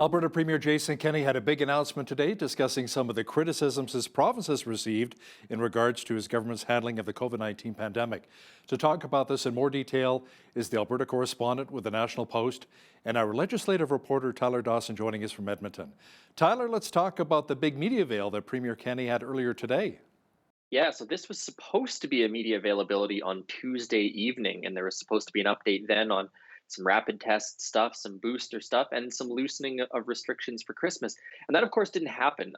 Alberta Premier Jason Kenney had a big announcement today discussing some of the criticisms his province has received in regards to his government's handling of the COVID-19 pandemic. To talk about this in more detail is the Alberta correspondent with the National Post and our legislative reporter Tyler Dawson joining us from Edmonton. Tyler, let's talk about the big media avail that Premier Kenney had earlier today. Yeah, so this was supposed to be a media availability on Tuesday evening, and there was supposed to be an update then on some rapid test stuff, some booster stuff, and some loosening of restrictions for Christmas. And that, of course, didn't happen.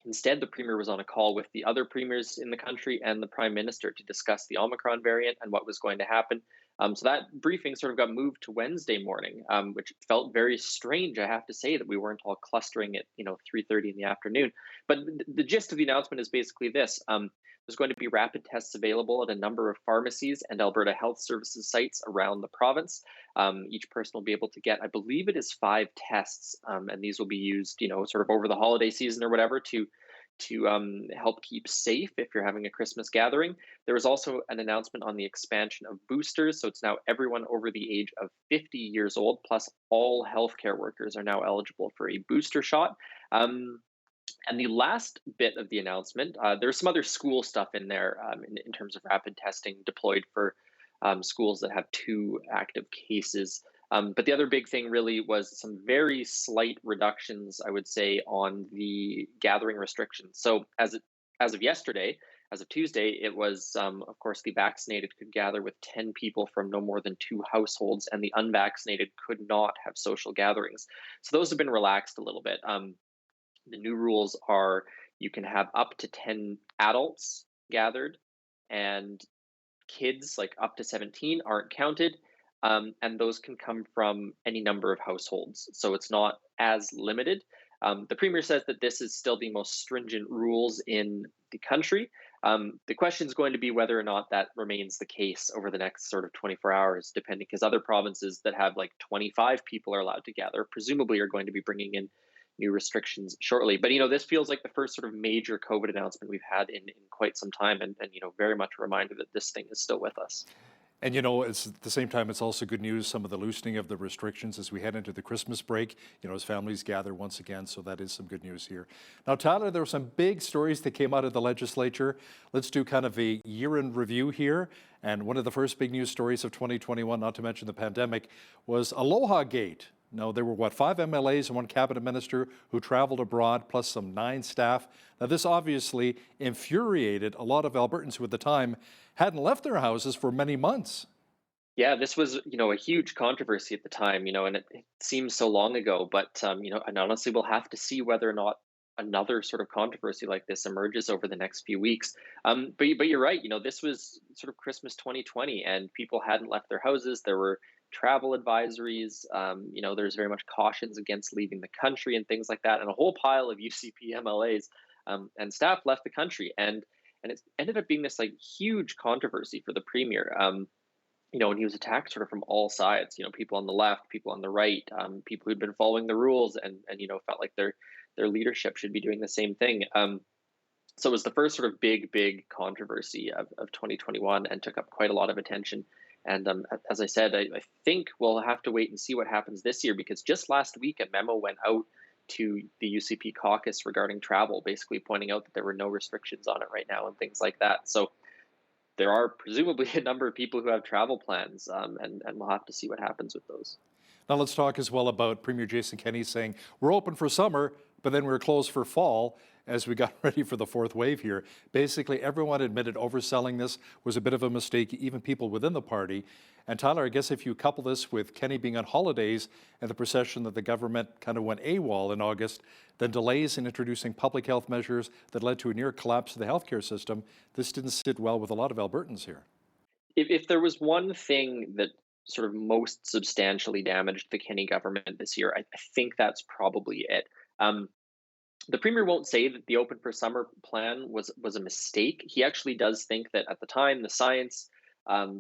Instead, the premier was on a call with the other premiers in the country and the prime minister to discuss the Omicron variant and what was going to happen. So that briefing sort of got moved to Wednesday morning, which felt very strange. I have to say that we weren't all clustering at 3:30 in the afternoon. But the gist of the announcement is basically this: there's going to be rapid tests available at a number of pharmacies and Alberta Health Services sites around the province. Each person will be able to get, I believe it is 5 tests, and these will be used, sort of over the holiday season or whatever to help keep safe if you're having a Christmas gathering. There was also an announcement on the expansion of boosters. So it's now everyone over the age of 50 years old, plus all healthcare workers are now eligible for a booster shot. And the last bit of the announcement, there's some other school stuff in there in terms of rapid testing deployed for schools that have 2 active cases. But the other big thing really was some very slight reductions, I would say, on the gathering restrictions. So as of yesterday, as of Tuesday, it was, of course, the vaccinated could gather with 10 people from no more than 2 households, and the unvaccinated could not have social gatherings. So those have been relaxed a little bit. The new rules are you can have up to 10 adults gathered, and kids like up to 17 aren't counted. And those can come from any number of households. So it's not as limited. The premier says that this is still the most stringent rules in the country. The question is going to be whether or not that remains the case over the next sort of 24 hours, depending, because other provinces that have like 25 people are allowed to gather presumably are going to be bringing in new restrictions shortly. But this feels like the first sort of major COVID announcement we've had in quite some time, and very much a reminder that this thing is still with us. And it's at the same time, it's also good news, some of the loosening of the restrictions as we head into the Christmas break, as families gather once again. So that is some good news here. Now, Tyler, there were some big stories that came out of the legislature. Let's do kind of a year in review here. And one of the first big news stories of 2021, not to mention the pandemic, was Aloha Gate. No, there were, 5 MLAs and 1 cabinet minister who traveled abroad, plus some 9 staff. Now, this obviously infuriated a lot of Albertans who at the time hadn't left their houses for many months. Yeah, this was, a huge controversy at the time, and it seems so long ago, but, and honestly, we'll have to see whether or not another sort of controversy like this emerges over the next few weeks. But you're right, this was sort of Christmas 2020, and people hadn't left their houses. There were travel advisories. There's very much cautions against leaving the country and things like that, and a whole pile of UCP MLAs and staff left the country, and it ended up being this like huge controversy for the premier. And he was attacked sort of from all sides. People on the left, people on the right, people who'd been following the rules, and felt like their leadership should be doing the same thing. So it was the first sort of big controversy of 2021, and took up quite a lot of attention. And as I said, I think we'll have to wait and see what happens this year, because just last week a memo went out to the UCP caucus regarding travel, basically pointing out that there were no restrictions on it right now and things like that. So there are presumably a number of people who have travel plans, and we'll have to see what happens with those. Now let's talk as well about Premier Jason Kenney saying we're open for summer, but then we're closed for fall as we got ready for the 4th wave here. Basically, everyone admitted overselling this was a bit of a mistake, even people within the party. And Tyler, I guess if you couple this with Kenney being on holidays and the perception that the government kind of went AWOL in August, then delays in introducing public health measures that led to a near collapse of the healthcare system, this didn't sit well with a lot of Albertans here. If there was one thing that sort of most substantially damaged the Kenney government this year, I think that's probably it. The premier won't say that the Open for Summer plan was a mistake. He actually does think that at the time the science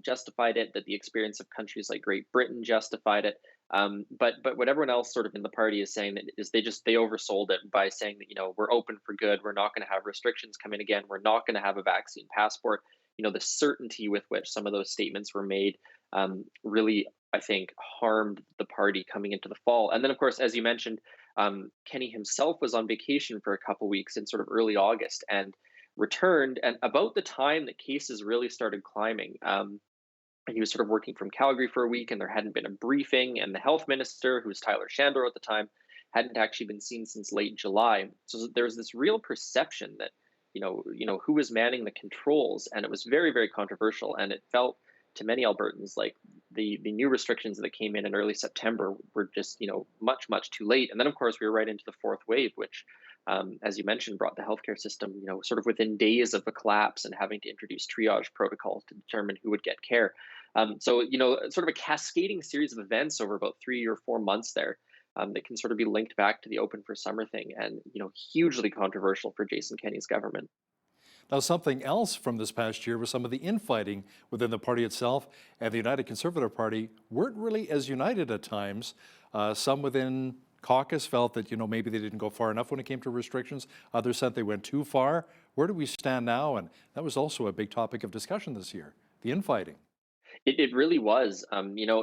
justified it, that the experience of countries like Great Britain justified it. But what everyone else sort of in the party is saying is they oversold it by saying that we're open for good, we're not going to have restrictions come in again, we're not going to have a vaccine passport. The certainty with which some of those statements were made really I think, harmed the party coming into the fall. And then, of course, as you mentioned, Kenny himself was on vacation for a couple weeks in sort of early August and returned. And about the time that cases really started climbing, and he was sort of working from Calgary for a week, and there hadn't been a briefing, and the health minister, who was Tyler Shandor at the time, hadn't actually been seen since late July. So there was this real perception that, who was manning the controls, and it was very, very controversial, and it felt to many Albertans like the new restrictions that came in early September were just much, much too late. And then of course we were right into the fourth wave, which, as you mentioned, brought the healthcare system sort of within days of a collapse and having to introduce triage protocols to determine who would get care. So sort of a cascading series of events over about 3 or 4 months there, that can sort of be linked back to the open for summer thing, and hugely controversial for Jason Kenney's government. Now, something else from this past year was some of the infighting within the party itself, and the United Conservative Party weren't really as united at times. Some within caucus felt that, maybe they didn't go far enough when it came to restrictions. Others said they went too far. Where do we stand now? And that was also a big topic of discussion this year, the infighting. It really was,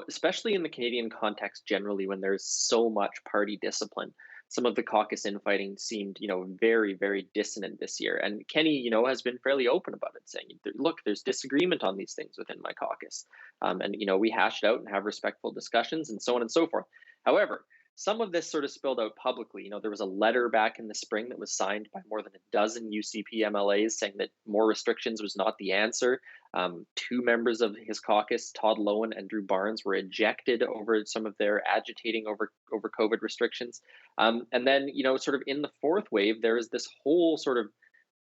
especially in the Canadian context generally, when there's so much party discipline. Some of the caucus infighting seemed, very, very dissonant this year. And Kenny, has been fairly open about it, saying, "Look, there's disagreement on these things within my caucus, and we hash it out and have respectful discussions, and so on and so forth." However, some of this sort of spilled out publicly. There was a letter back in the spring that was signed by more than a dozen UCP MLAs saying that more restrictions was not the answer. Two members of his caucus, Todd Lowen and Drew Barnes, were ejected over some of their agitating over COVID restrictions. And then, sort of in the fourth wave, there is this whole sort of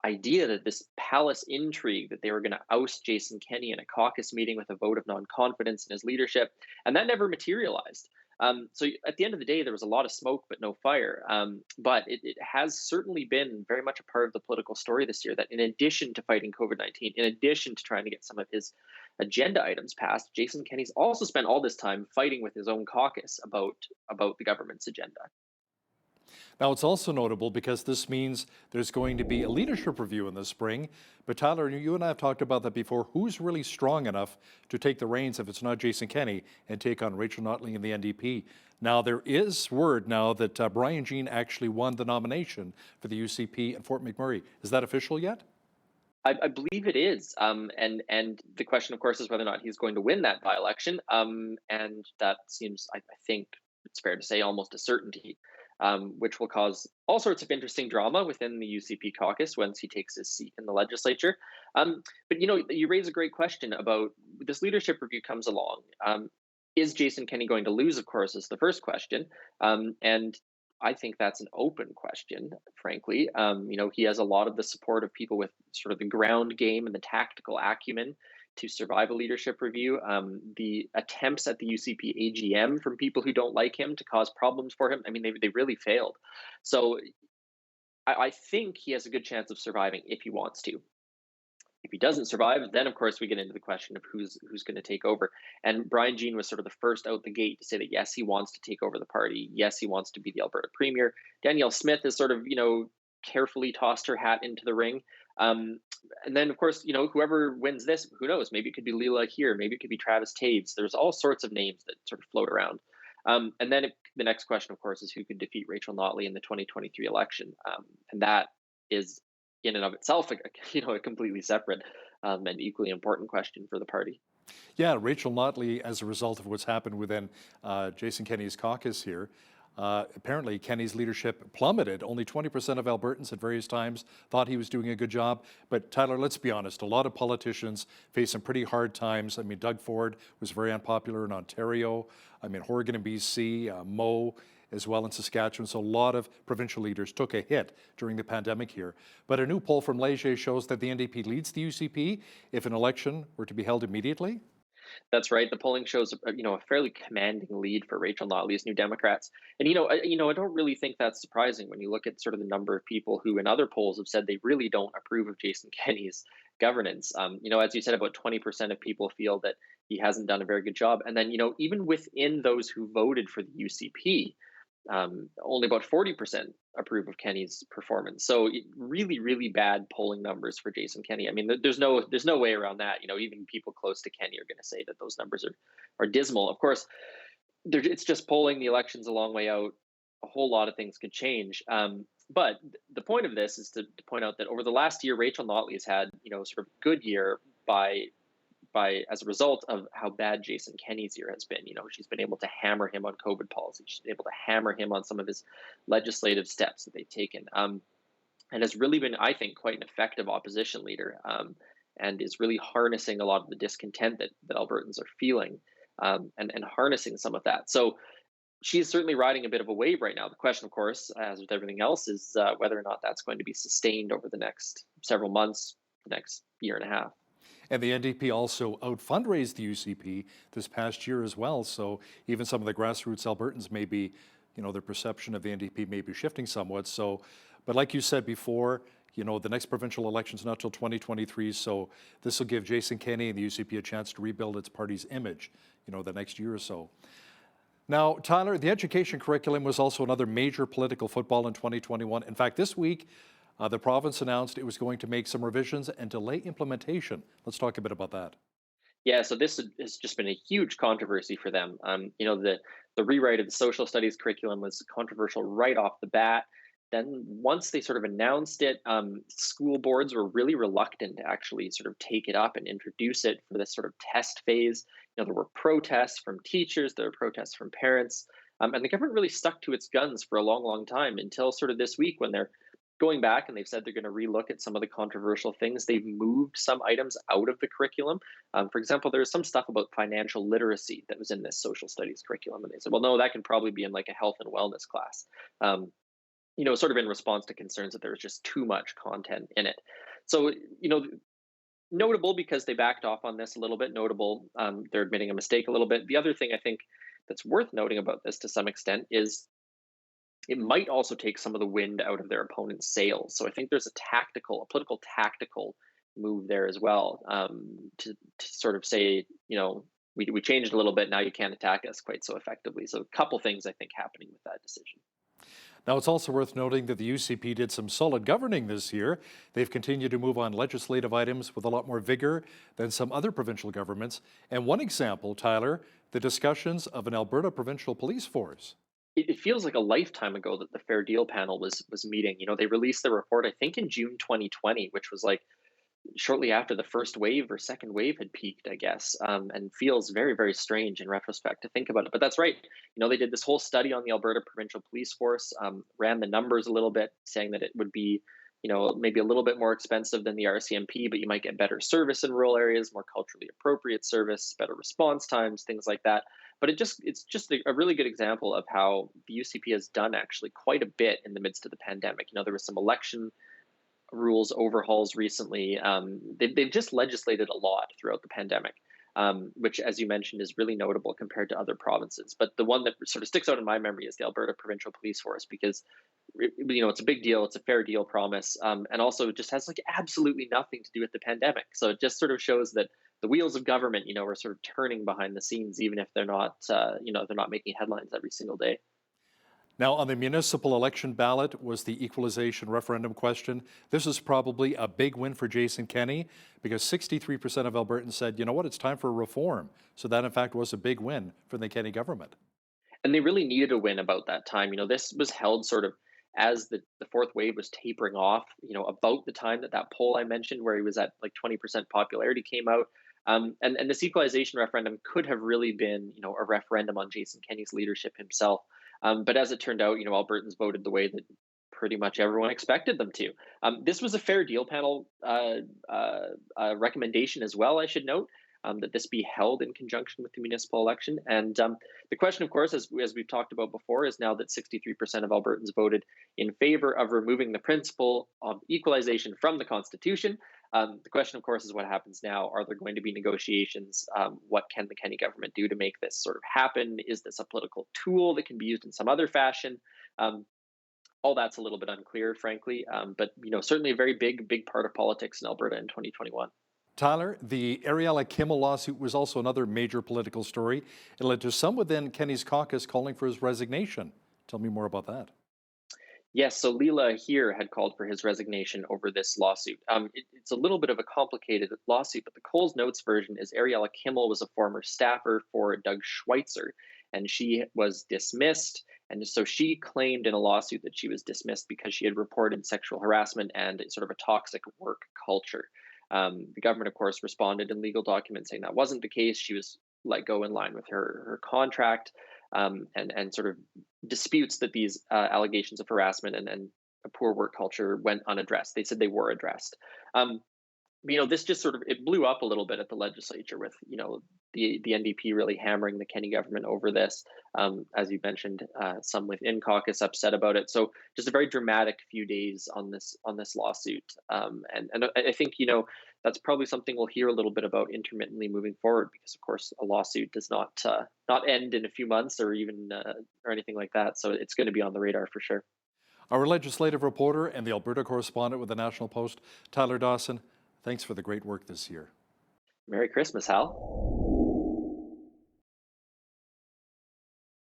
idea that this palace intrigue that they were going to oust Jason Kenney in a caucus meeting with a vote of non-confidence in his leadership, and that never materialized. So at the end of the day, there was a lot of smoke but no fire. But it has certainly been very much a part of the political story this year that, in addition to fighting COVID-19, in addition to trying to get some of his agenda items passed, Jason Kenney's also spent all this time fighting with his own caucus about the government's agenda. Now, it's also notable because this means there's going to be a leadership review in the spring. But Tyler, you and I have talked about that before. Who's really strong enough to take the reins if it's not Jason Kenney and take on Rachel Notley and the NDP? Now, there is word now that Brian Jean actually won the nomination for the UCP in Fort McMurray. Is that official yet? I believe it is, and the question, of course, is whether or not he's going to win that by-election, and that seems, I think, it's fair to say, almost a certainty, which will cause all sorts of interesting drama within the UCP caucus once he takes his seat in the legislature. But you raise a great question about this leadership review comes along. Is Jason Kenney going to lose? Of course, is the first question, and I think that's an open question, frankly. He has a lot of the support of people with sort of the ground game and the tactical acumen to survive a leadership review. The attempts at the UCP AGM from people who don't like him to cause problems for him, I mean, they really failed. So I think he has a good chance of surviving if he wants to. If he doesn't survive, then of course we get into the question of who's going to take over. And Brian Jean was sort of the first out the gate to say that yes, he wants to take over the party. Yes, he wants to be the Alberta Premier. Danielle Smith has sort of carefully tossed her hat into the ring. And then of course whoever wins this, who knows? Maybe it could be Leela here. Maybe it could be Travis Taves. There's all sorts of names that sort of float around. And then the next question, of course, is who could defeat Rachel Notley in the 2023 election, and that is in and of itself, a completely separate and equally important question for the party. Yeah, Rachel Notley, as a result of what's happened within Jason Kenney's caucus here, apparently Kenney's leadership plummeted. Only 20% of Albertans at various times thought he was doing a good job. But Tyler, let's be honest, a lot of politicians face some pretty hard times. I mean, Doug Ford was very unpopular in Ontario. I mean, Horgan and BC, Moe as well in Saskatchewan. So a lot of provincial leaders took a hit during the pandemic here. But a new poll from Leger shows that the NDP leads the UCP if an election were to be held immediately. That's right. The polling shows a fairly commanding lead for Rachel Notley's New Democrats, and I don't really think that's surprising when you look at sort of the number of people who in other polls have said they really don't approve of Jason Kenney's governance. As you said, about 20% of people feel that he hasn't done a very good job, and then even within those who voted for the UCP, only about 40% approve of Kenny's performance. So really, really bad polling numbers for Jason Kenney. I mean, there's no way around that. Even people close to Kenney are going to say that those numbers are dismal. Of course, it's just polling. The election's a long way out. A whole lot of things could change. But the point of this is to point out that over the last year, Rachel Notley has had sort of a good year by as a result of how bad Jason Kenney's year has been. She's been able to hammer him on COVID policy. She's been able to hammer him on some of his legislative steps that they've taken, and has really been, I think, quite an effective opposition leader, and is really harnessing a lot of the discontent that Albertans are feeling, and harnessing some of that. So she's certainly riding a bit of a wave right now. The question, of course, as with everything else, is whether or not that's going to be sustained over the next several months, the next year and a half. And the NDP also out-fundraised the UCP this past year as well. So even some of the grassroots Albertans may be, their perception of the NDP may be shifting somewhat. So, but like you said before, the next provincial election's not till 2023. So this will give Jason Kenney and the UCP a chance to rebuild its party's image, the next year or so. Now, Tyler, the education curriculum was also another major political football in 2021. In fact, this week, the province announced it was going to make some revisions and delay implementation. Let's talk a bit about that. Yeah, so this has just been a huge controversy for them. The rewrite of the social studies curriculum was controversial right off the bat. Then once they sort of announced it, school boards were really reluctant to actually sort of take it up and introduce it for this sort of test phase. There were protests from teachers, there were protests from parents, and the government really stuck to its guns for a long, long time until sort of this week when they're going back and they've said they're going to relook at some of the controversial things. They've moved some items out of the curriculum. For example, there was some stuff about financial literacy that was in this social studies curriculum, and they said, well, no, that can probably be in like a health and wellness class. Sort of in response to concerns that there was just too much content in it. So, notable because they backed off on this a little bit. Notable, they're admitting a mistake a little bit. The other thing I think that's worth noting about this to some extent is it might also take some of the wind out of their opponent's sails. So I think there's a political tactical move there as well, to sort of say, we changed a little bit. Now you can't attack us quite so effectively. So a couple things I think happening with that decision. Now, it's also worth noting that the UCP did some solid governing this year. They've continued to move on legislative items with a lot more vigor than some other provincial governments. And one example, Tyler, the discussions of an Alberta provincial police force. It feels like a lifetime ago that the Fair Deal panel was meeting. They released their report, I think, in June 2020, which was like shortly after the first wave or second wave had peaked, I guess, and feels very, very strange in retrospect to think about it. But that's right. They did this whole study on the Alberta Provincial Police Force, ran the numbers a little bit, saying that it would be, maybe a little bit more expensive than the RCMP, but you might get better service in rural areas, more culturally appropriate service, better response times, things like that. But it's just a really good example of how the UCP has done actually quite a bit in the midst of the pandemic. There was some election rules overhauls recently. They've just legislated a lot throughout the pandemic, which, as you mentioned, is really notable compared to other provinces. But the one that sort of sticks out in my memory is the Alberta Provincial Police Force, because it's a big deal. It's a fair deal promise, and also it just has like absolutely nothing to do with the pandemic. So it just sort of shows that the wheels of government, are sort of turning behind the scenes, even if they're not, they're not making headlines every single day. Now, on the municipal election ballot was the equalization referendum question. This is probably a big win for Jason Kenney because 63% of Albertans said, it's time for reform. So that, in fact, was a big win for the Kenney government. And they really needed a win about that time. This was held sort of as the fourth wave was tapering off, about the time that poll I mentioned where he was at like 20% popularity came out. And this equalization referendum could have really been, a referendum on Jason Kenney's leadership himself. But as it turned out, Albertans voted the way that pretty much everyone expected them to. This was a Fair Deal panel recommendation as well, I should note, that this be held in conjunction with the municipal election. And the question, of course, as we've talked about before, is now that 63% of Albertans voted in favor of removing the principle of equalization from the Constitution. The question, of course, is what happens now. Are there going to be negotiations? What can the Kenney government do to make this sort of happen? Is this a political tool that can be used in some other fashion? All that's a little bit unclear, frankly, but certainly a very big part of politics in Alberta in 2021. Tyler, the Ariella Kimmel lawsuit was also another major political story. It led to some within Kenney's caucus calling for his resignation. Tell me more about that. Yes, so Leela here had called for his resignation over this lawsuit. It's a little bit of a complicated lawsuit, but the Coles Notes version is Ariella Kimmel was a former staffer for Doug Schweitzer, and she was dismissed. And so she claimed in a lawsuit that she was dismissed because she had reported sexual harassment and sort of a toxic work culture. The government, of course, responded in legal documents saying that wasn't the case. She was let go in line with her contract, and sort of disputes that these allegations of harassment and a poor work culture went unaddressed. They said they were addressed. Um, this just sort of it blew up a little bit at the legislature with the NDP really hammering the Kenny government over this. As you mentioned, some within caucus upset about it. So just a very dramatic few days on this lawsuit. And I think that's probably something we'll hear a little bit about intermittently moving forward, because of course a lawsuit does not end in a few months or even or anything like that. So it's going to be on the radar for sure. Our legislative reporter and the Alberta correspondent with the National Post, Tyler Dawson, thanks for the great work this year. Merry Christmas, Hal.